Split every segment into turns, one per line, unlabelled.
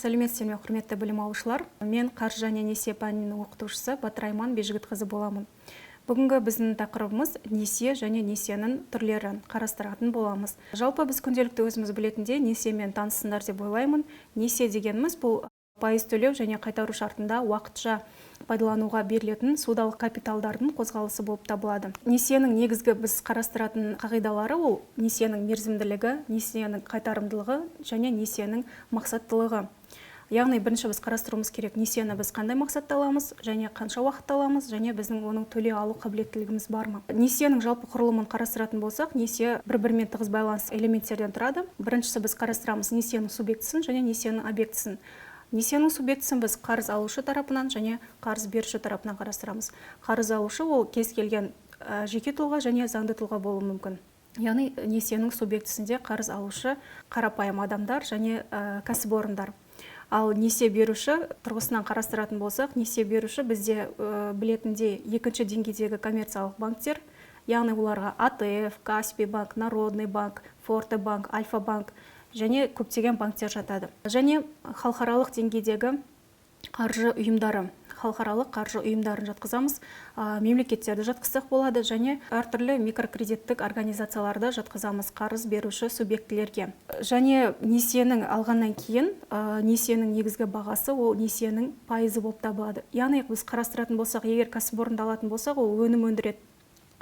Сәлеметсіздер ме, құрметті білім алушылар. Мен қаржы және несие пәнінің оқытушысы Батырайман Бежігітқызы боламын. Бүгінгі біздің тақырыбымыз несие және несиенің түрлерін қарастыратын боламыз. Жалпы біз күнделікті өзіміз білетіндей несиемен танысыңдар деп ойлаймын. Несие дегеніміз бұл пайыз төлеу және қайтару шартында уақытша пайдалануға берілетін ссудалық капиталдардың қозғалысы болып табылады. Несиенің негізгі біз қарастыратын қағидалары ол несиенің мерзімділігі, несиенің қайтарымдылығы және несиенің мақсаттылығы. Яғни бірінші біз қарастыруымыз керек, несиені біз қандай мақсатта аламыз және қанша уақытта аламыз және біздің оның төлей алу қабілеттілігіміз бар ма. Несиенің жалпы құрылымын қарастыратын болсақ, несие бір-бірімен тығыз байланыс элементтерден тұрады. Біріншісі біз қарастырамыз несиенің субъектісін және несиенің объектісін. Несиенің субъектісін біз қарыз алушы тарапынан және қарыз беруші тарапынан қарастырамыз. Қарыз алушы ол кез келген жеке тұлға және заңды тұлға болуы мүмкін. Яғни несиенің субъектісінде қарыз алушы қарапайым адамдар және кәсіпорындар. Ал несие беруші тұрғысынан қарастыратын болсақ, несие беруші бізде білетіндей екінші деңгейдегі коммерциялық банктер, яғни оларға АТФ, Каспий банк, Народный банк, Форте банк, Альфа банк және көптеген банктер жатады. Және халықаралық деңгейдегі қаржы ұйымдары, халықаралық қаржы ұйымдарын жатқызамыз, мемлекеттерді жатқызсақ болады және әртүрлі микрокредиттік организацияларды жатқызамыз қарыз беруші субъектілерге. Және несиенің алғаннан кейін несиенің негізгі бағасы ол несиенің пайызы болып табылады. Яғни біз қарастыратын болсақ, егер кәсіпорында алатын болсақ, ол өнім өндіреді,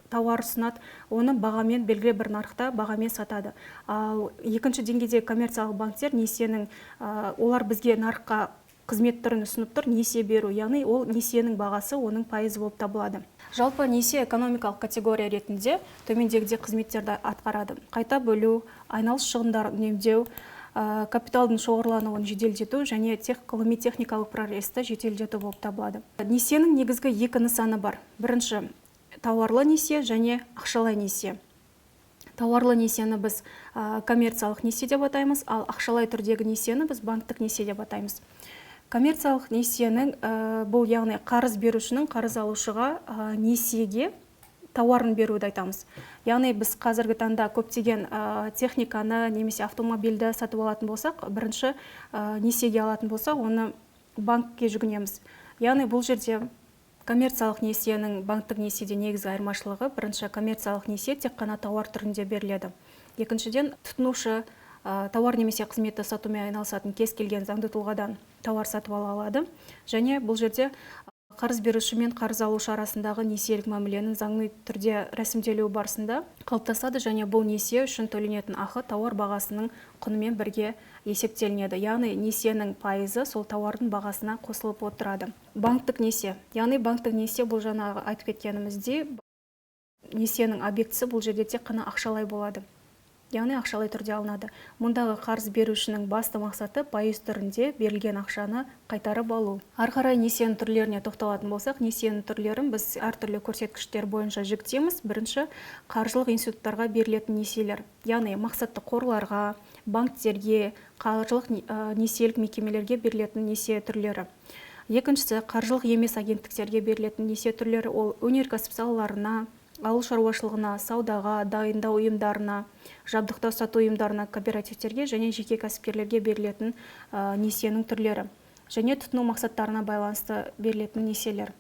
тауар ұсынады, оны бағамен белгілі бір нарықта бағамен сатады. Ал екінші деңгейдегі коммерциялық банктер несиенің олар бізге нарыққа қызмет түрін ұсынып тұр, несие беру, яғни ол несиенің бағасы оның пайызы болып табылады. Жалпы несие экономикалық категория ретінде төмендегідей қызметтерді атқарады. Қайта бөлу, айналыс шығындарын үнемдеу, капиталдың шоғырлануын жеделдету және ғылыми техникалық прогресті жеделдету болып табылады. Несиенің негізгі екі нысаны бар. Бірінші тауарлы несие және ақшалай несие. Тауарлы несиені біз коммерциялық несие деп атаймыз, ал ақшалай түрдегі несиені біз банктік несие деп атаймыз. Коммерциялық несиенің бұл яғни қарыз берушінің қарыз алушыға несиеге тауарын беруді айтамыз. Яғни біз қазіргі таңда көптеген техниканы немесе автомобильді сатып алатын болсақ, бірінші несиеге алатын болсақ, оны банкке жүгінеміз. Яғни бұл жерде коммерциялық несиенің банктік несиеде негізгі айырмашылығы, бірінші коммерциялық несие тек қана тауар түрінде беріледі. Екіншіден, тұтынушы тауар немесе қызметті сатумен айналысатын кез келген заңды тұлғадан тауар сатып ала алады. Және бұл жерде қарыз беруші мен қарыз алушы арасындағы несиелік мәміленің заңды түрде рәсімделуі барысында қалыптасады және бұл несие үшін төленетін ақы тауар бағасының құнымен бірге есептелінеді. Яғни несиенің пайызы сол тауардың бағасына қосылып отырады. Банктік несие. Яғни банктік несие бұл жаңағы айтып кеткеніміздей несиенің объектісі бұл жерде тек қана ақшалай болады. Яғни ақшалай түрде алынады. Мұндағы қарыз берушінің басты мақсаты пайыз түрінде берілген ақшаны қайтарып алу. Ары қарай несиенің түрлеріне тоқталатын болсақ, несиенің түрлерін біз әртүрлі көрсеткіштер бойынша жіктейміз. Бірінші, қаржылық институттарға берілетін несиелер. Яғни мақсатты қорларға, банктерге, қаржылық несиелік мекемелерге берілетін несие түрлері. Екіншісі, қаржылық емес агенттіктерге берілетін несие түрлері, ол өнеркәсіп салаларына, ауыл шаруашылығына, саудаға, дайындау ұйымдарына, жабдықтау сату ұйымдарына, кооперативтерге және жеке кәсіпкерлерге берілетін несиенің түрлері. Және тұтыну мақсаттарына байланысты берілетін несиелер.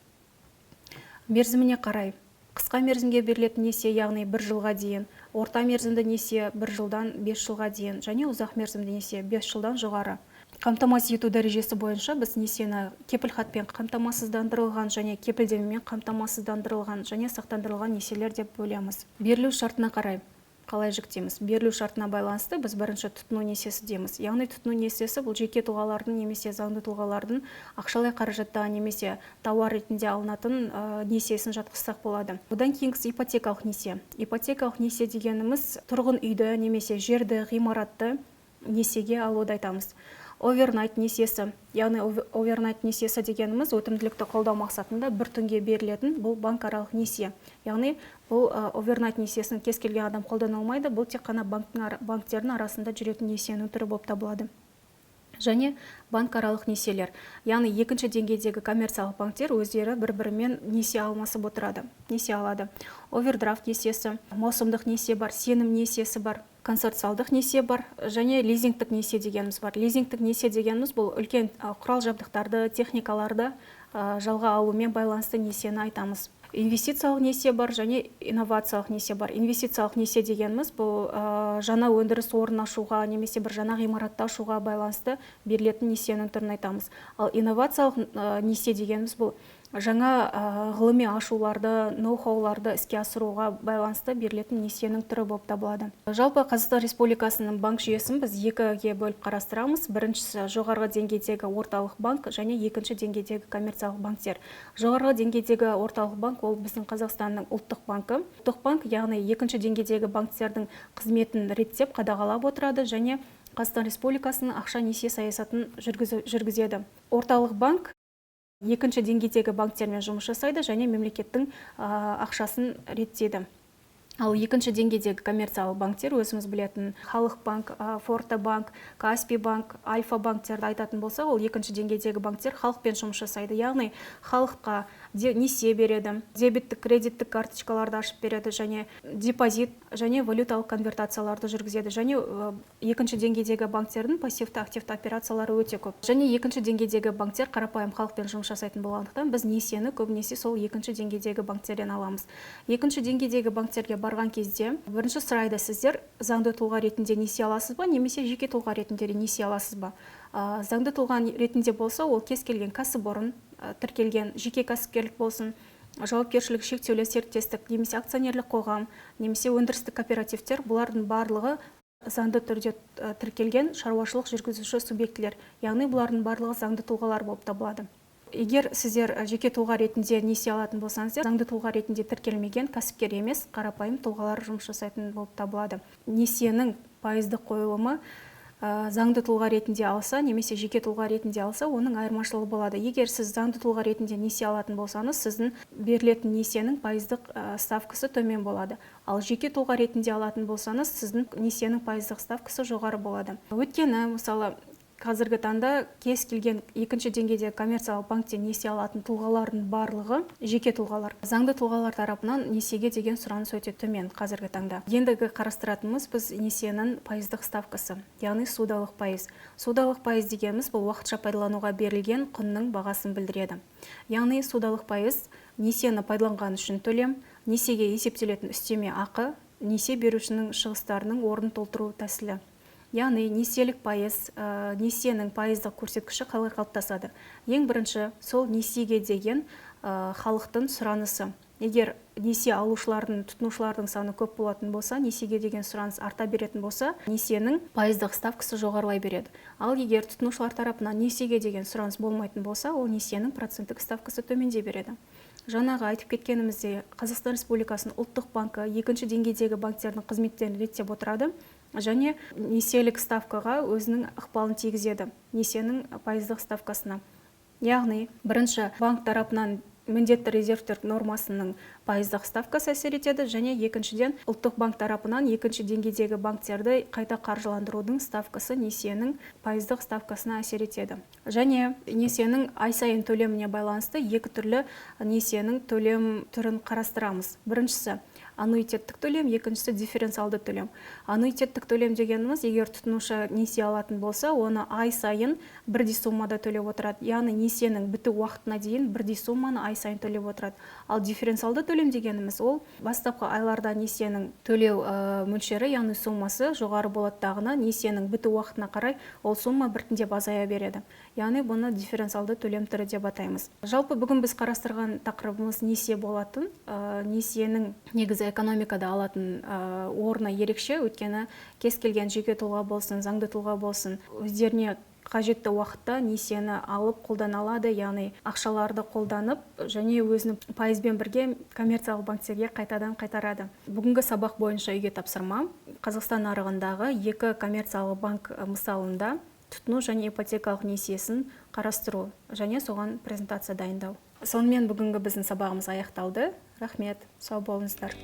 Мерзіміне қарай. Қысқа мерзімге берілетін несие, яғни 1 жылға дейін, орта мерзімді несие 1 жылдан 5 жылға дейін және ұзақ мерзімді несие 5 жылдан жоғары. Қамтамасыз ету дәрежесі бойынша біз несиені кепілхатпен қамтамасыздандырылған және кепілдемемен қамтамасыздандырылған және сақтандырылған несиелер деп бөлеміз. Берілу шартына қарай қалай жіктейміз? Берілу шартына байланысты біз бірінші тұтыну несиесі дейміз. Яғни тұтыну несиесі бұл жеке тұлғалардың немесе заңды тұлғалардың ақшалай қаражатта немесе тауар ретінде алынатын несиесін жатқызсақ болады. Одан кейінгісі ипотекалық несие. Ипотекалық несие дегеніміз тұрғын үйді немесе жерді, ғимаратты несиеге алуды айтамыз. Овернайт несиесі. Яғни овернайт несиесі дегеніміз өтімділікті қолдау мақсатында бір түнге берілетін бұл банкаралық несие. Яғни бұл овернайт несиесін кез келген адам қолдана алмайды, бұл тек қана банктердің арасында жүретін несиенің түрі болып табылады. және банкаралық несиелер. Яғни екінші деңгейдегі коммерциялық банктер өздері бір-бірімен несие алмасып отырады, несие алады. Овердрафт несиесі, маусымдық несие бар, сенім несиесі бар, консорциалдық несие бар және лизингтік несие дегеніміз бар. Лизингтік несие дегеніміз бұл үлкен құрал жабдықтарды, техникаларды жалға алумен байланысты несиені айтамыз. Инвестициялық несие бар және инновациялық несие бар. Инвестициялық несие дегеніміз бұл жаңа өндіріс орнын ашуға немесе бір жаңа ғимаратты ашуға байланысты берілетін несиенің түрін айтамыз. Ал инновациялық несие дегеніміз бұл жаңа ғылыми ашуларды, ноу-хауларды іске асыруға байланысты берілетін несиенің түрі болып табылады. Жалпы Қазақстан Республикасының банк жүйесін біз екіге бөліп қарастырамыз. Біріншісі жоғарғы деңгейдегі орталық банк және екінші деңгейдегі коммерциялық банктер. Жоғарғы деңгейдегі орталық банк ол біздің Қазақстанның ұлттық банкі. Ұлттық банк яғни екінші деңгейдегі банктердің қызметін реттеп қадағалап отырады және Қазақстан Республикасының ақша несие саясатын жүргізеді. Орталық банк екінші деңгейдегі банктермен жұмыс жасайды және мемлекеттің ақшасын реттейді. Ал екінші деңгейдегі коммерциялық банктер өзіміз білетін Халық банк, Форта банк, Каспий банк, Альфа банктерді айтатын болса, ол екінші деңгейдегі банктер халықпен жұмыс жасайды. Яғни халыққа несие береді, дебиттік, кредиттік карточкаларды ашып береді және депозит және валюталық конвертацияларды жүргізеді. Және екінші деңгейдегі банктердің пассивті активті операциялары өте көп. Және екінші деңгейдегі банктер қарапайым халықпен жұмыс жасайтын болғандықтан біз несиені көбінесе сол екінші деңгейдегі банктерден аламыз. Екінші деңгейдегі банктерге барған кезде бірінші сұрайды, сіздер заңды тұлға ретінде несие аласыз ба, немесе жеке тұлға ретінде несие аласыз ба? Заңды тұлға ретінде болса, ол кез келген кәсіпорын, тіркелген жеке кәсіпкерлік болсын, жауапкершілігі шектеулі серіктестік, немесе акционерлік қоғам, немесе өндірістік кооперативтер, бұлардың барлығы заңды түрде тіркелген шаруашылық жүргізуші субъектілер, яғни бұлардың барлығы заңды тұлғалар болып табылады. Егер сіздер жеке тұлға ретінде несие алатын болсаңыздар, заңды тұлға ретінде тіркелмеген кәсіпкер емес, қарапайым тұлғалар жұмыс жасайтын болып табылады. Несиенің пайыздық қойылымы заңды тұлға ретінде алса, немесе жеке тұлға ретінде алса, оның айырмашылығы болады. Егер сіз заңды тұлға ретінде несие алатын болсаңыз, сіздің берілетін несиенің пайыздық ставкасы төмен болады. Ал жеке тұлға ретінде алатын болсаңыз, сіздің несиенің пайыздық ставкасы жоғары болады. Өйткені, мысалы, қазіргі таңда кез келген екінші деңгейде коммерциялық банктен несие алатын тұлғалардың барлығы жеке тұлғалар. Заңды тұлғалар тарапынан несиеге деген сұраныс өте төмен қазіргі таңда. Ендігі қарастыратынымыз біз несиенің пайыздық ставкасы, яғни ссудалық пайыз. Ссудалық пайыз дегеніміз бұл уақытша пайдалануға берілген құнның бағасын білдіреді. Яғни ссудалық пайыз несиені пайдаланған үшін төлем, несиеге есептелетін үстеме ақы, несие берушінің шығыстарының орнын толтыру тәсілі. Яғни несиелік пайыз, несиенің пайыздық көрсеткіші қалай қалыптасады. Ең бірінші, сол несиеге деген халықтың сұранысы. Егер несие алушылардың, тұтынушылардың саны көп болатын болса, несиеге деген сұраныс арта беретін болса, несиенің пайыздық ставкасы жоғарылай береді. Ал егер тұтынушылар тарапынан несиеге деген сұраныс болмайтын болса, ол несиенің проценттік ставкасы төмендей береді. Жаңағы айтып кеткенімізде, Қазақстан Республикасының ұлттық банкі екінші деңгейдегі банктердің қызметтерін реттеп отырады және несиелік ставкаға өзінің ықпалын тигізеді, несиенің пайыздық ставкасына. Яғни, бірінші банк тарапынан міндетті резервтер нормасының пайыздық ставкасы әсер етеді және екіншіден ұлттық банк тарапынан екінші деңгейдегі банктерді қайта қаржыландырудың ставкасы несиенің пайыздық ставкасына әсер етеді. Және несиенің ай сайын төлеміне байланысты екі түрлі несиенің төлем түрін қарастырамыз. Біріншісі аннуитеттік төлем, екіншісі дифференциалды төлем. Аннуитеттік төлем дегеніміз, егер тұтынушы несие алатын болса, оны ай сайын бірдей суммада төлеп отырады. Яғни несиенің біту уақытына дейін бірдей сумманы ай сайын төлеп отырады. Ал дифференциалды төлем дегеніміз, ол бастапқы айларда несиенің төлеу мөлшері, яғни суммасы жоғары болатындағына несиенің біту уақытына қарай ол сумма біртіндеп азая береді. Яғни бұны дифференциалды төлем түрі деп атаймыз. Жалпы бүгін біз қарастырған тақырыбымыз несие болатын. Несиенің негізі экономикада алатын орны ерекше, өйткені кез келген жеке тұлға болсын, заңды тұлға болсын, өздеріне қажетті уақытта несиені алып қолдана алады, яғни ақшаларды қолданып және өзінің пайызбен бірге коммерциялық банктерге қайтадан қайтарады. Бүгінгі сабақ бойынша үйге тапсырма. Қазақстан нарығындағы екі коммерциялық банк мысалында тұтыну және ипотекалық несиесін қарастыру және соған презентация дайындау. Сонымен бүгінгі біздің сабағымыз аяқталды. Рахмет, сау болыңыздар.